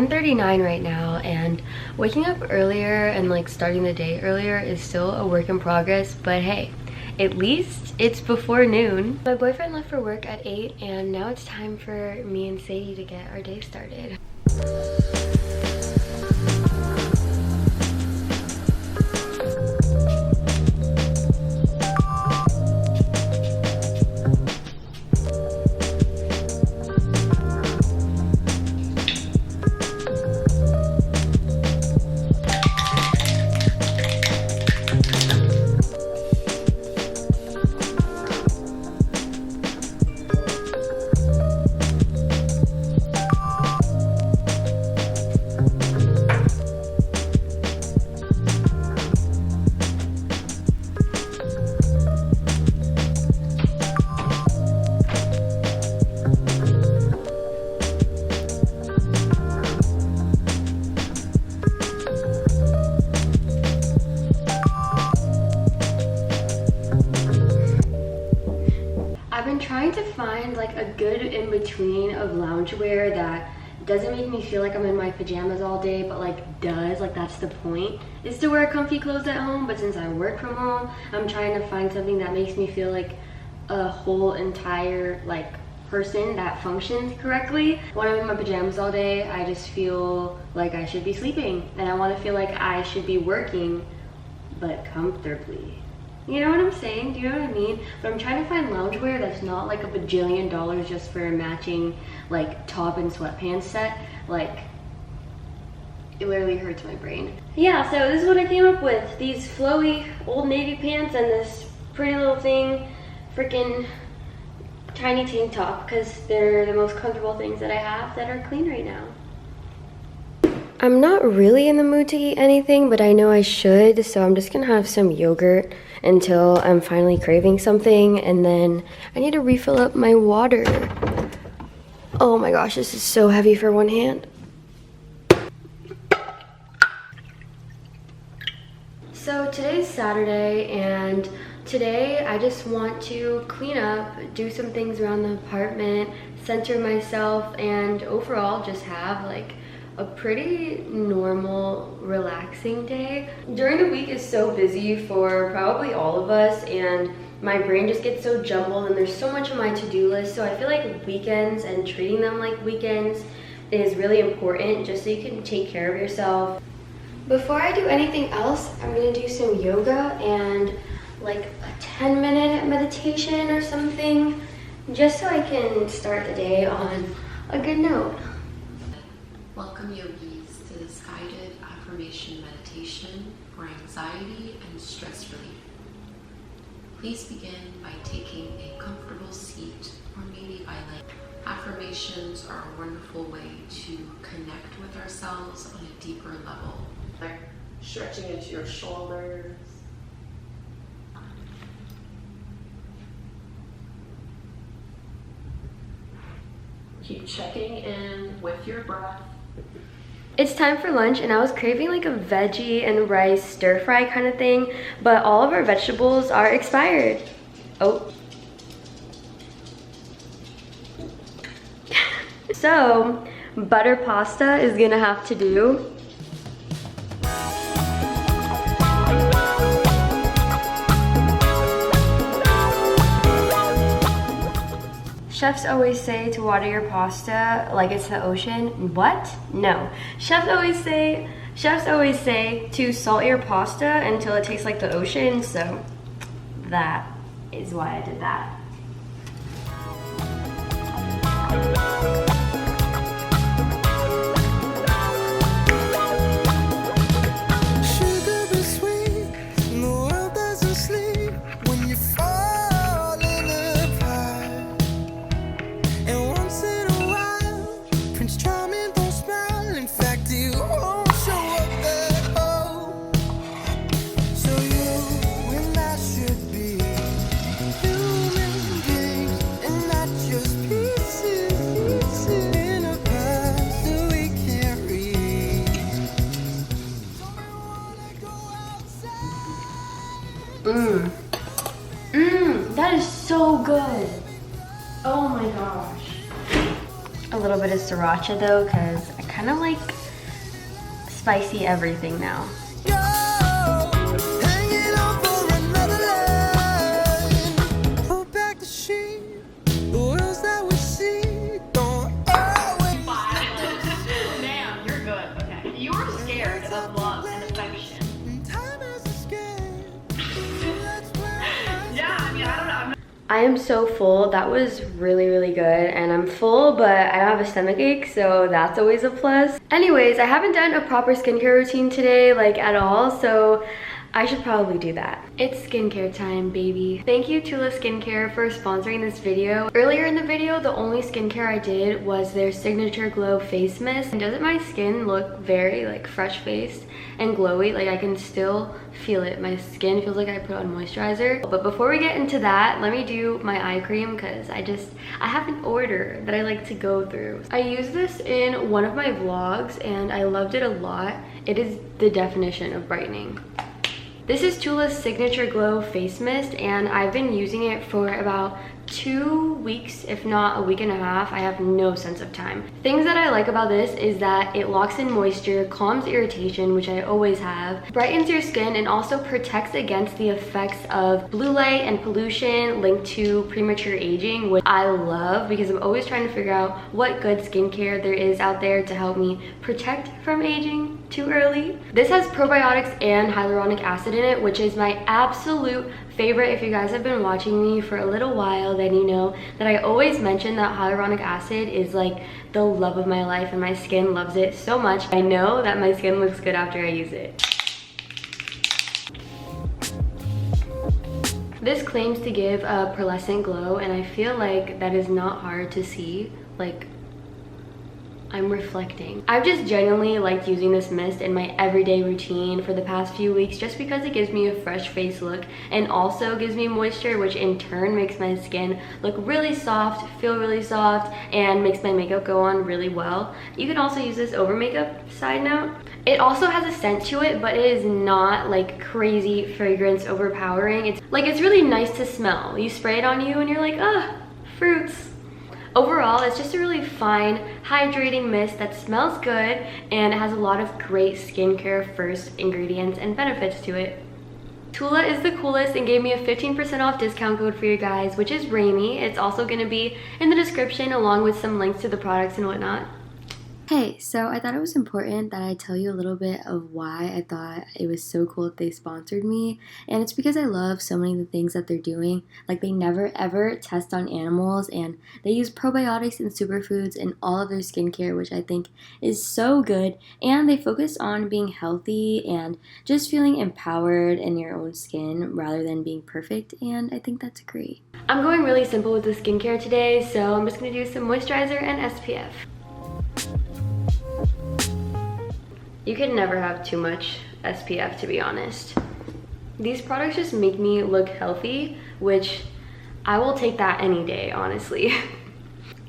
10:39 right now, and waking up earlier and like starting the day earlier is still a work in progress, but hey, at least it's before noon. My boyfriend left for work at 8, and now it's time for me and Sadie to get our day started. I've been trying to find like a good in-between of loungewear that doesn't make me feel like I'm in my pajamas all day, but like does, like that's the point, is to wear comfy clothes at home. But since I work from home, I'm trying to find something that makes me feel like a whole entire like person that functions correctly. When I'm in my pajamas all day, I just feel like I should be sleeping, and I want to feel like I should be working, but comfortably. You know what I'm saying? Do you know what I mean? But I'm trying to find loungewear that's not like a bajillion dollars just for a matching like top and sweatpants set. Like, it literally hurts my brain. Yeah, so this is what I came up with. These flowy Old Navy pants and this pretty little thing, freaking tiny tank top, because they're the most comfortable things that I have that are clean right now. I'm not really in the mood to eat anything, but I know I should, so I'm just gonna have some yogurt until I'm finally craving something, and then I need to refill up my water. Oh my gosh, this is so heavy for one hand. So today's Saturday, and today I just want to clean up, do some things around the apartment, center myself, and overall just have like a pretty normal, relaxing day. During the week is so busy for probably all of us, and my brain just gets so jumbled, and there's so much on my to-do list. So I feel like weekends and treating them like weekends is really important, just so you can take care of yourself. Before I do anything else, I'm gonna do some yoga and like a 10-minute meditation or something, just so I can start the day on a good note. Welcome, yogis, to this guided affirmation meditation for anxiety and stress relief. Please begin by taking a comfortable seat, or maybe by laying. Affirmations are a wonderful way to connect with ourselves on a deeper level. Stretching into your shoulders. Keep checking in with your breath. It's time for lunch, and I was craving like a veggie and rice stir fry kind of thing, but all of our vegetables are expired. Oh. So, butter pasta is gonna have to do. Chefs always say to water your pasta like it's the ocean. What? No. Chefs always say to salt your pasta until it tastes like the ocean, so that is why I did that. That is so good. Oh my gosh. A little bit of sriracha though, because I kind of like spicy everything now. I am so full. That was really good, and I'm full, but I don't have a stomach ache, so that's always a plus. Anyways, I haven't done a proper skincare routine today, like at all, so I should probably do that. It's skincare time, baby. Thank you Tula Skincare for sponsoring this video. Earlier in the video, the only skincare I did was their Signature Glow Face Mist. And doesn't my skin look very like fresh faced and glowy? Like I can still feel it. My skin feels like I put on moisturizer. But before we get into that, let me do my eye cream because I have an order that I like to go through. I used this in one of my vlogs and I loved it a lot. It is the definition of brightening. This is Tula's Signature Glow Face Mist, and I've been using it for about 2 weeks, if not a week and a half. I have no sense of time. Things that I like about this is that it locks in moisture, calms irritation, which I always have, brightens your skin, and also protects against the effects of blue light and pollution linked to premature aging, which I love because I'm always trying to figure out what good skincare there is out there to help me protect from aging too early. This has probiotics and hyaluronic acid in it, which is my absolute favorite. If you guys have been watching me for a little while, then you know that I always mention that hyaluronic acid is like the love of my life, and my skin loves it so much. I know that my skin looks good after I use it. This claims to give a pearlescent glow, and I feel like that is not hard to see. Like, I'm reflecting. I've just genuinely liked using this mist in my everyday routine for the past few weeks just because it gives me a fresh face look and also gives me moisture, which in turn makes my skin look really soft, feel really soft, and makes my makeup go on really well. You can also use this over makeup, side note. It also has a scent to it, but it is not like crazy fragrance overpowering. It's really nice to smell. You spray it on you and you're like, ah, fruits. Overall, it's just a really fine, hydrating mist that smells good and has a lot of great skincare first ingredients and benefits to it. Tula is the coolest and gave me a 15% off discount code for you guys, which is raimi. It's also going to be in the description along with some links to the products and whatnot. Hey, so I thought it was important that I tell you a little bit of why I thought it was so cool that they sponsored me. And it's because I love so many of the things that they're doing. Like, they never ever test on animals, and they use probiotics and superfoods in all of their skincare, which I think is so good. And they focus on being healthy and just feeling empowered in your own skin rather than being perfect, and I think that's great. I'm going really simple with the skincare today, so I'm just going to do some moisturizer and SPF. You can never have too much SPF, to be honest. These products just make me look healthy, which I will take that any day, honestly.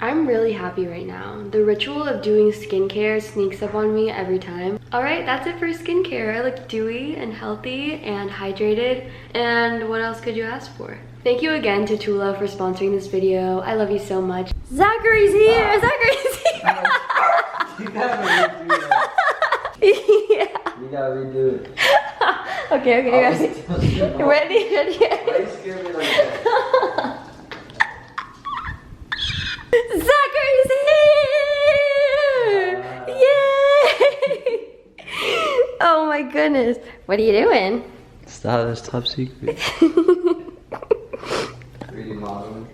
I'm really happy right now. The ritual of doing skincare sneaks up on me every time. Alright, that's it for skincare. I look dewy and healthy and hydrated, and what else could you ask for? Thank you again to Tula for sponsoring this video. I love you so much. Zachary's here! Zachary's here! You gotta redo that. Yeah. You gotta redo it. Okay. Ready? Why you scare me like that? Zachary's here! Yay! Oh my goodness. What are you doing? Stop, that's top secret. 3D modeling.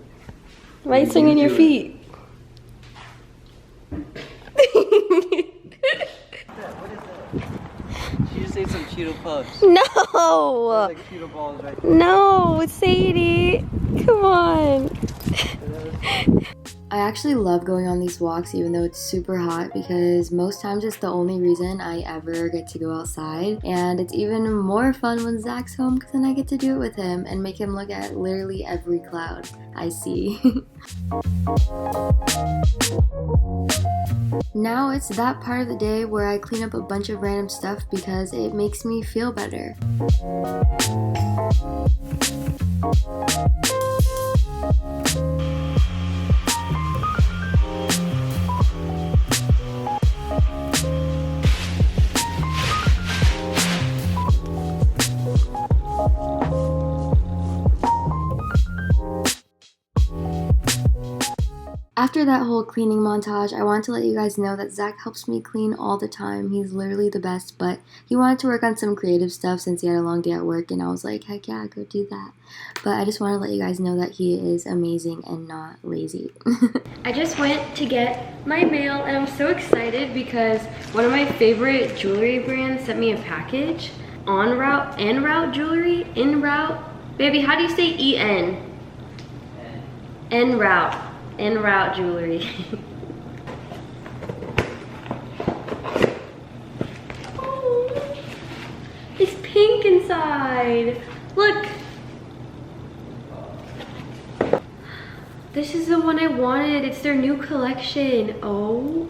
Why are you swinging your feet? She just ate some Cheeto Puffs. No! Like Cheeto balls right there. No, Sadie! Come on! I actually love going on these walks even though it's super hot because most times it's the only reason I ever get to go outside, and it's even more fun when Zach's home because then I get to do it with him and make him look at literally every cloud I see. Now it's that part of the day where I clean up a bunch of random stuff because it makes me feel better. After that whole cleaning montage, I want to let you guys know that Zach helps me clean all the time. He's literally the best, but he wanted to work on some creative stuff since he had a long day at work, and I was like, heck yeah, go do that. But I just want to let you guys know that he is amazing and not lazy. I just went to get my mail, and I'm so excited because one of my favorite jewelry brands sent me a package. En route jewelry? En route? Baby, how do you say E-N? En route. En route jewelry. Oh, it's pink inside. Look. This is the one I wanted. It's their new collection. Oh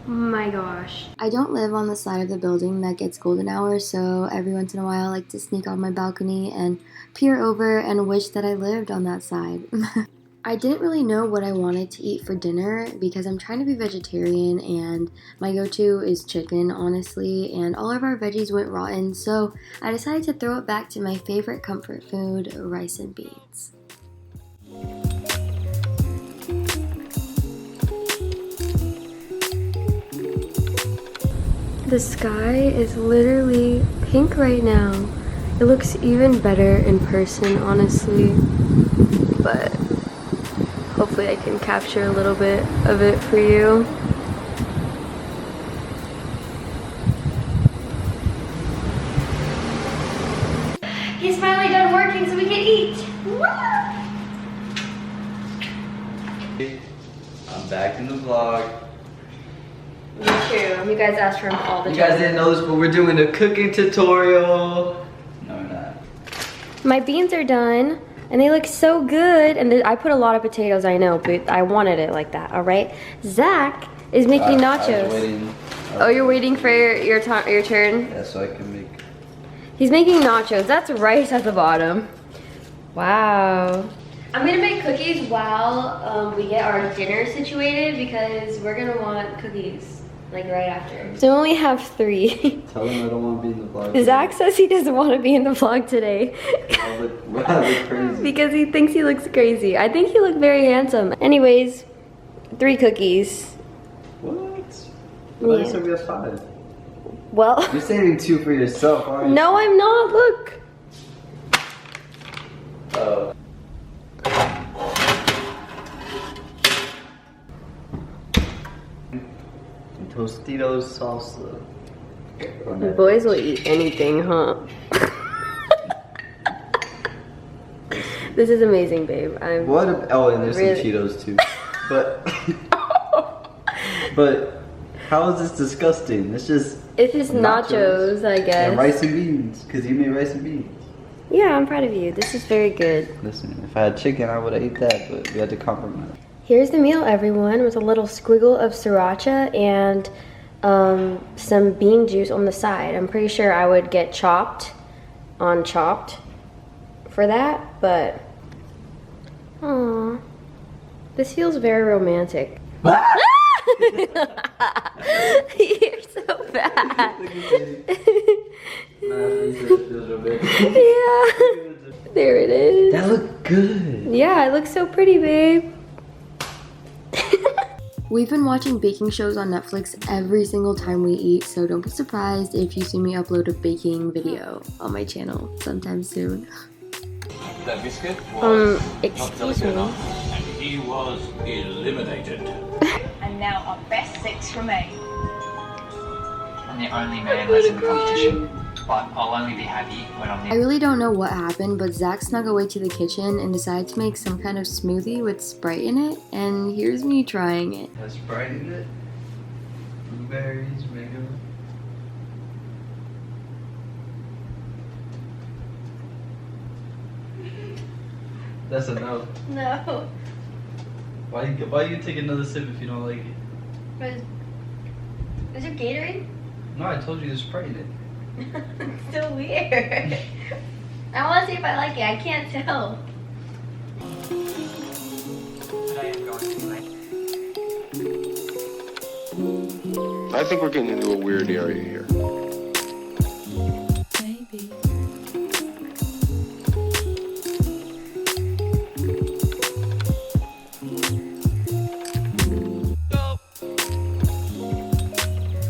my gosh. I don't live on the side of the building that gets golden hour, so every once in a while I like to sneak on my balcony and peer over and wish that I lived on that side. I didn't really know what I wanted to eat for dinner because I'm trying to be vegetarian and my go-to is chicken, honestly, and all of our veggies went rotten, so I decided to throw it back to my favorite comfort food, rice and beans. The sky is literally pink right now. It looks even better in person, honestly, but hopefully I can capture a little bit of it for you. He's finally done working so we can eat. I'm back in the vlog. Me too. You guys ask for him all the time. You guys didn't know this, but we're doing a cooking tutorial. No, we're not. My beans are done. And they look so good. And I put a lot of potatoes, I know, but I wanted it like that, all right? Zach is making nachos. I was waiting. Oh, you're waiting for your turn? Yeah, so I can make. He's making nachos. That's rice at the bottom. Wow. I'm gonna make cookies while we get our dinner situated because we're gonna want cookies like right after. So we only have 3. Tell him I don't want to be in the vlog. Zach says he doesn't want to be in the vlog today. I look crazy. Because he thinks he looks crazy. I think he looked very handsome. Anyways, 3 cookies. What? Well, I said we have 5. Well, You're saving 2 for yourself, aren't you? no, I'm not. Look. Oh. Tostitos salsa. Boys will eat anything, huh? This is amazing, babe. What? Oh, and there's really... some Cheetos too. But how is this disgusting? It's just nachos, I guess. And rice and beans, because you made rice and beans. Yeah, I'm proud of you. This is very good. Listen, if I had chicken, I would have ate that, but we had to compromise. Here's the meal, everyone, with a little squiggle of sriracha and some bean juice on the side. I'm pretty sure I would get chopped on chopped for that, but aw, this feels very romantic. You're so bad. Yeah, there it is. That looked good. Yeah, it looks so pretty, babe. We've been watching baking shows on Netflix every single time we eat, so don't be surprised if you see me upload a baking video on my channel sometime soon. That biscuit was not excuse delicate me. enough, and he was eliminated. And now our best 6 remain. I'm the only man left in the competition, but I'll only be happy when I'm I really don't know what happened, but Zach snuck away to the kitchen and decided to make some kind of smoothie with Sprite in it, and here's me trying it. Has Sprite in it? Blueberries, mango. That's enough. No. Why you take another sip if you don't like it? Is there Gatorade? No, I told you there's Sprite in it. It's so weird. I want to see if I like it. I can't tell. Today I'm going to make I think we're getting into a weird area here.